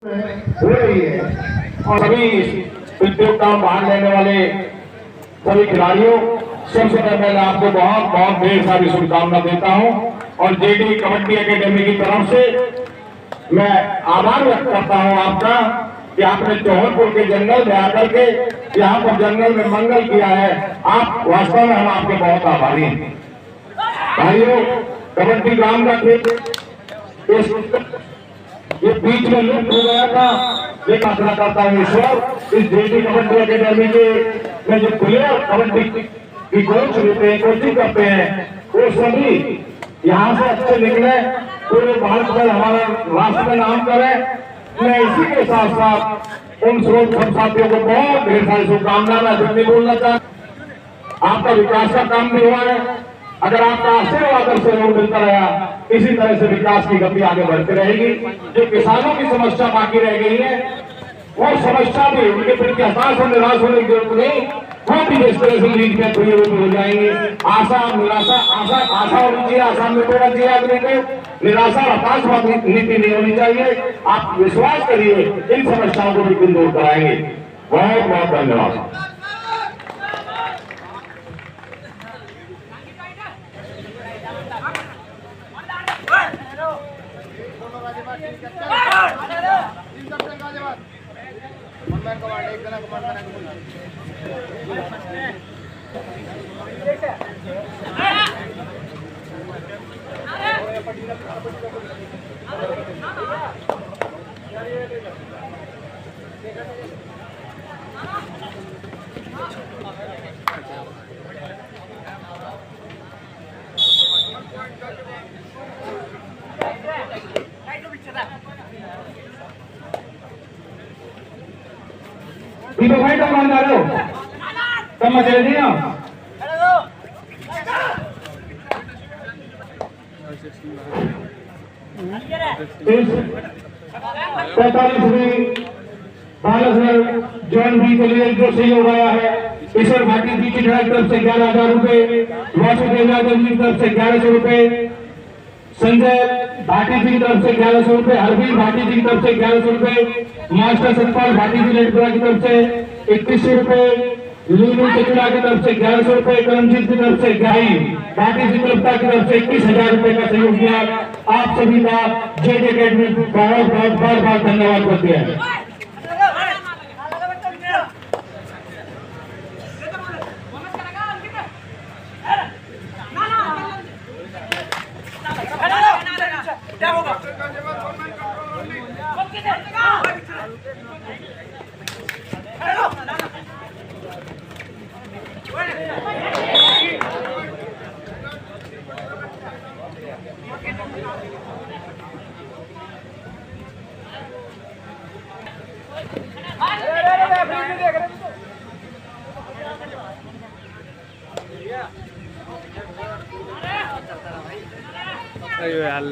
हो रही है और सभी प्रतियोगिता में भाग लेने वाले सभी खिलाड़ियों सबसे पहले आपको बहुत बहुत ढेर सारी शुभकामना देता हूं और जेडी कबड्डी एकेडमी की तरफ से मैं आभार व्यक्त करता हूं आपका कि आपने जौहरपुर के जंगल में आकर के यहाँ पर जंगल में मंगल किया है। आप वास्तव में हम आपके बहुत आभारी हैं। भाइयों, कबड्डी ग्राम का खेल ये बीच में लुप्त हो गया था। ये प्रार्थना करता हूँ ईश्वर इस जेडी कबड्डी एकेडमी के में जो प्लेयर कबड्डी की कोच होते हैं, कोचिंग करते हैं, वो सभी यहाँ से अच्छे निकले, पूरे भारत में हमारा राष्ट्र में नाम करें। मैं इसी के साथ साथ उन सब साथियों को बहुत ढेर सारी शुभकामना मैं नहीं बोलना चाहता। आपका विकास का काम भी हुआ है। अगर आपका आशीर्वाद और सहयोग मिलता रहा, इसी तरह से विकास की गति आगे बढ़ती रहेगी। जो किसानों की समस्या बाकी रह गई है, वो समस्या भी उनके प्रति हताश और निराश होने की जरूरत नहीं, वो भी इस तरह से लीड में पूरी हो जाएंगे। आशा निराशा आशा होनी चाहिए, आशा में होना चाहिए आदमी को, निराशा हताश नीति नहीं होनी चाहिए। आप विश्वास करिए, इन समस्याओं को भी दूर कराएंगे। बहुत बहुत धन्यवाद। भाई तो मान रहे हो तब मजे दिया जॉन बी के लिए जो सही हो गया है। ईश्वर भाटी जी की तरफ से 11,000 रुपए, वासुदेव यादव जी की तरफ से 1100 रुपए, संजय भाटी जी की तरफ से 1100 रुपए, हरवीर भाटी जी की तरफ से 1100 रुपए, मास्टर सतपाल भाटी जी लेटपुरा की तरफ से 2100 रुपए, लीनू चिचड़ा की तरफ से 1100 रुपए, करमजीत की तरफ से गाई भाटी जी की तरफ से 21,000 रुपए का सहयोग दिया। आप सभी का जेडी एकेडमी बहुत बहुत बार बार धन्यवाद करते हैं। अयो यार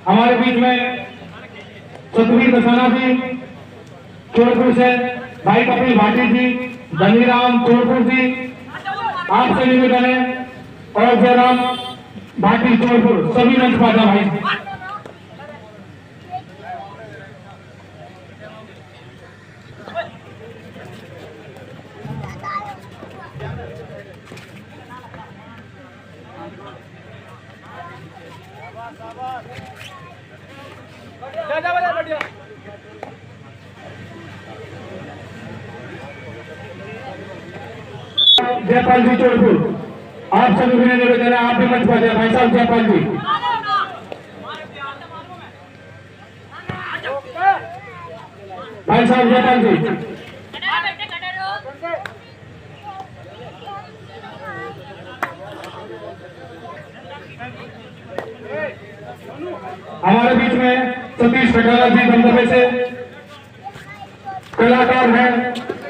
हमारे बीच में सतवीर दसाना जी चोरपुर से, भाई कपिल भाटी जी, धनीराम चोरपुर जी, आपसे निवेदन है, और जयराम भाटी चोरपुर, सभी मंच पाजा भाई। जयपाल जी चोरपुर, आप सभी ने निवेदन है, आप भी मंच पर जाए भाई साहब। जयपाल जी, भाई साहब जयपाल जी। हमारे बीच में सतीश कटारा जी दमदमे से कलाकार हैं,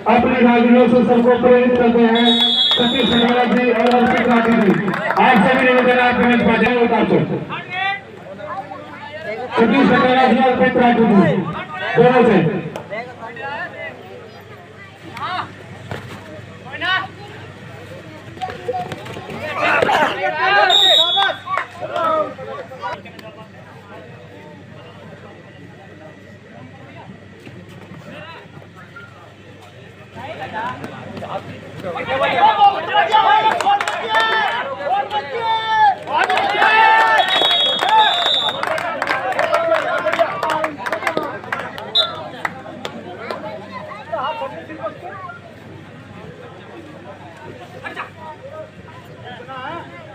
अपने रागियों से सबको प्रेरित करते हैं। सतीश कटारा जी और अर्पित राठी जी, आप सभी निवेदन आप मंच पर जाए उतार से। सतीश कटारा जी और अर्पित राठी जी दोनों से।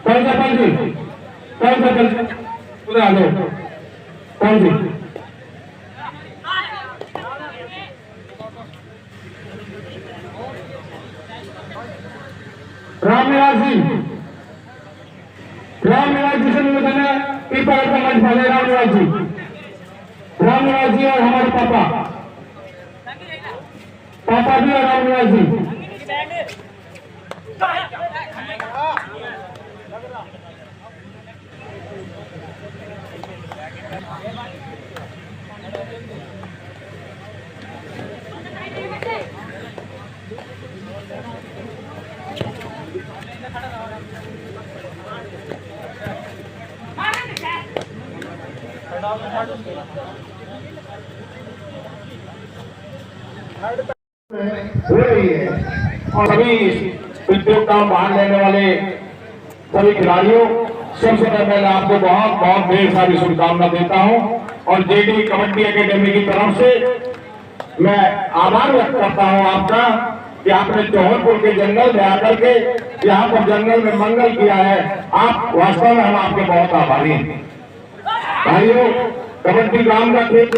कौन सा पंच जी, कौन सा पंच उधर आ जाओ। कौन जी, रामनिवास जी, रामनिवास जी से निवेदन है, पीपल का मंच पाले। रामनिवास जी, रामनिवास जी और हमारे पापा, पापा जी और रामनिवास जी। हो रही है और सभी प्रतियोगिता में भाग लेने वाले सभी खिलाड़ियों, सबसे पहले आपको बहुत बहुत ढेर सारी शुभकामना देता हूं। और जेडी कबड्डी एकेडमी की तरफ से मैं आभार व्यक्त करता हूं आपका कि आपने जौहरपुर के जंगल में आकर के यहाँ पर जंगल में मंगल किया है। आप वास्तव में हम आपके बहुत आभारी हैं भाइयों। कबड्डी ग्राम का खेल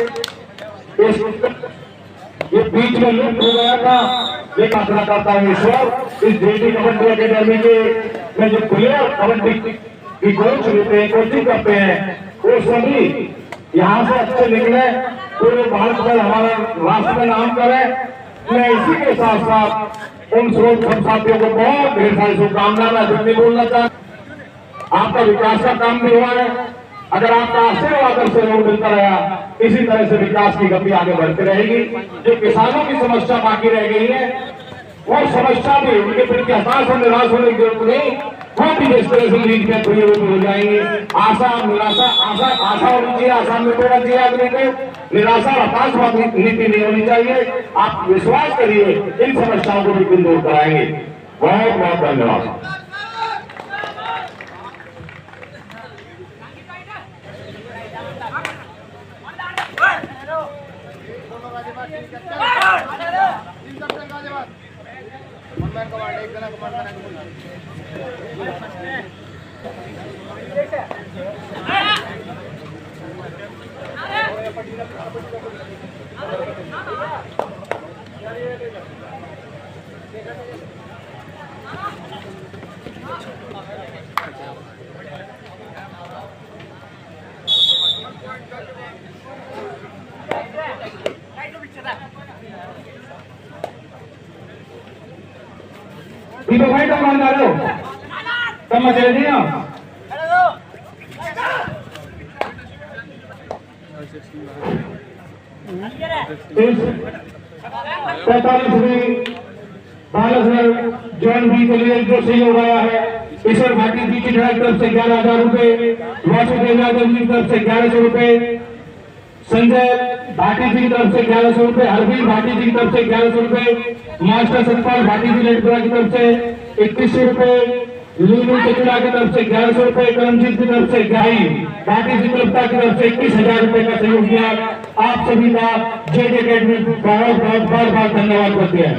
ये बीच में लुप्त हो गया था, ये प्रार्थना करता हूँ ईश्वर इस जेडी कबड्डी एकेडमी के में जो प्लेयर कबड्डी की कोच होते हैं, कोचिंग करते हैं, वो सभी यहाँ से अच्छे निकले, पूरे भारत में हमारा राष्ट्र में नाम करें। मैं इसी के साथ साथ उन सब साथियों को बहुत ढेर सारी शुभकामनाएं मैं जितनी बोलना चाहता। आपका विकास का काम भी हुआ है, अगर आपका आशीर्वाद से लोग मिलता रहा, इसी तरह से विकास की गति आगे बढ़ती रहेगी। जो किसानों की समस्या बाकी रह गई है, वो समस्या भी उनके प्रति हताश और निराश होने की जरूरत नहीं, वो भी जिस तरह से लीड में पूरी हो जाएंगे। आशा निराशा, आशा होनी चाहिए, आशा में होना चाहिए आदमी को, निराशा और हताशवाद नीति नहीं होनी चाहिए। आप विश्वास करिए, इन समस्याओं को भी दूर कराएंगे। बहुत बहुत धन्यवाद। दीपक भाई तब मान डालो तब मत चले दिए जॉन बी के लिए जो सहयोग आया है ईश्वर भाटी जी की तरफ से 11,000 रुपए, वासुदेव यादव जी की तरफ से 1100 रुपए, संजय भाटी जी की तरफ से 1100 रुपए, हरवीर भाटी जी की तरफ से 1100 रुपए, मास्टर सतपाल भाटी जी लटपुरा की तरफ से 2100 रुपए, लीनू चचुरा की तरफ से 1100 रुपए, करमजीत की तरफ से गाई भाटी जी की तरफ से 21,000 रुपए का सहयोग दिया। आप सभी का जेड अकेडमी बहुत बहुत बार बार धन्यवाद करते हैं।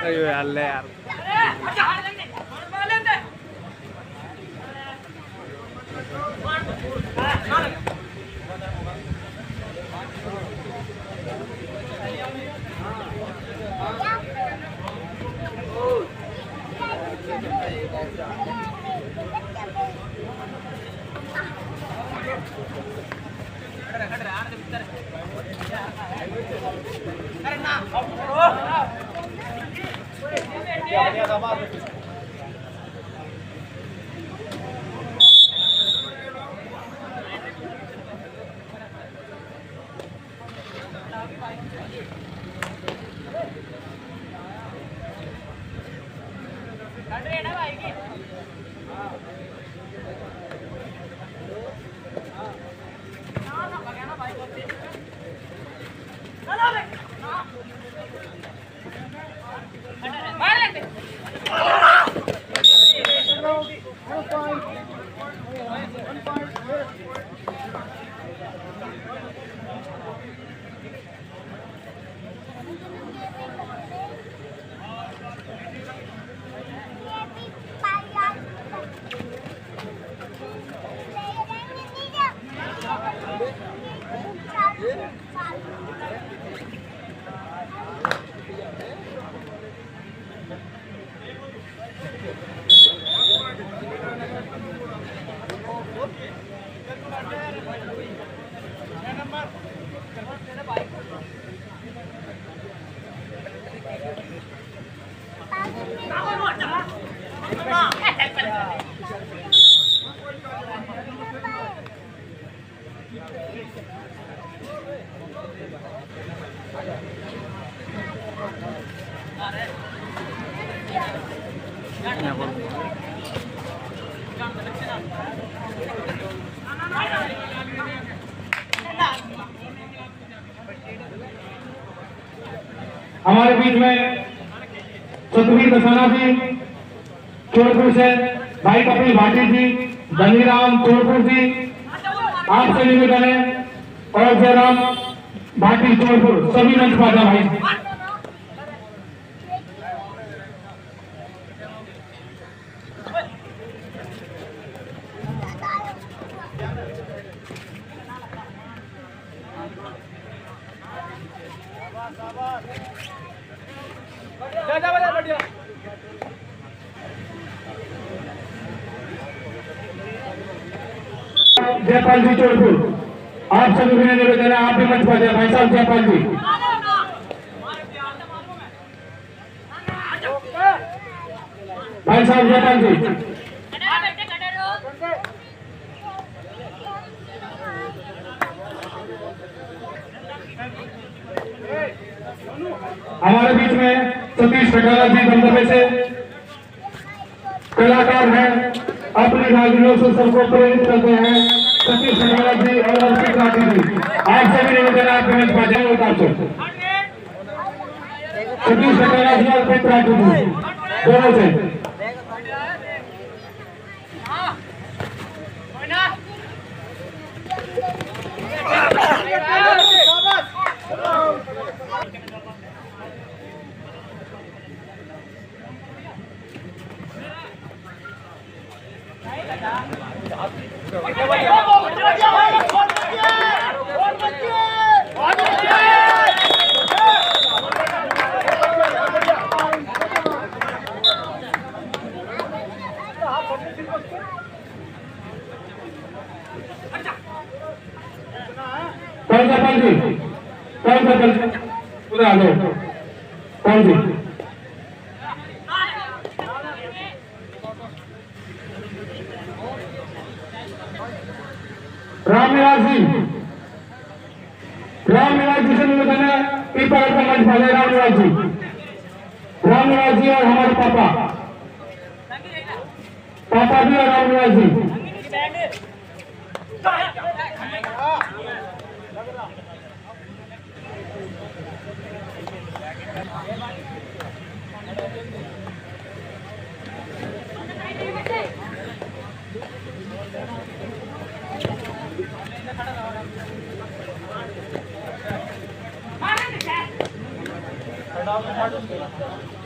अरे यार हमारे बीच में सतवीर दसाना जी चोरपुर से, भाई कपिल भाटी जी, धनीराम चोरपुर जी, आपसे निवेदन है, और जयराम भाटी चोरपुर, सभी मंच पाजा भाई। जयपाल जी चोरपुर, आप सभी को निवेदन है, आप भी मंच पर जाए भाई साहब। जयपाल जी, भाई साहब जयपाल जी, हमारे बीच में सतीश खटाला जी दमदमे से कलाकार हैं, अपनी राजनीतियों से सबको प्रेरित करते हैं। सतीश खटाला जी और अर्पित राठी जी, आप सभी निवेदन आप मंच पर जाए उतार से। सतीश खटाला जी और अर्पित राठी जी दोनों से कौन सा पंजी उधर आ जाओ। कौन सी रामनिवास जी से निवेदन है पीपल का मंच पहले रामनिवास जी और हमारे पापा भी और रामनिवास जी। खड़ा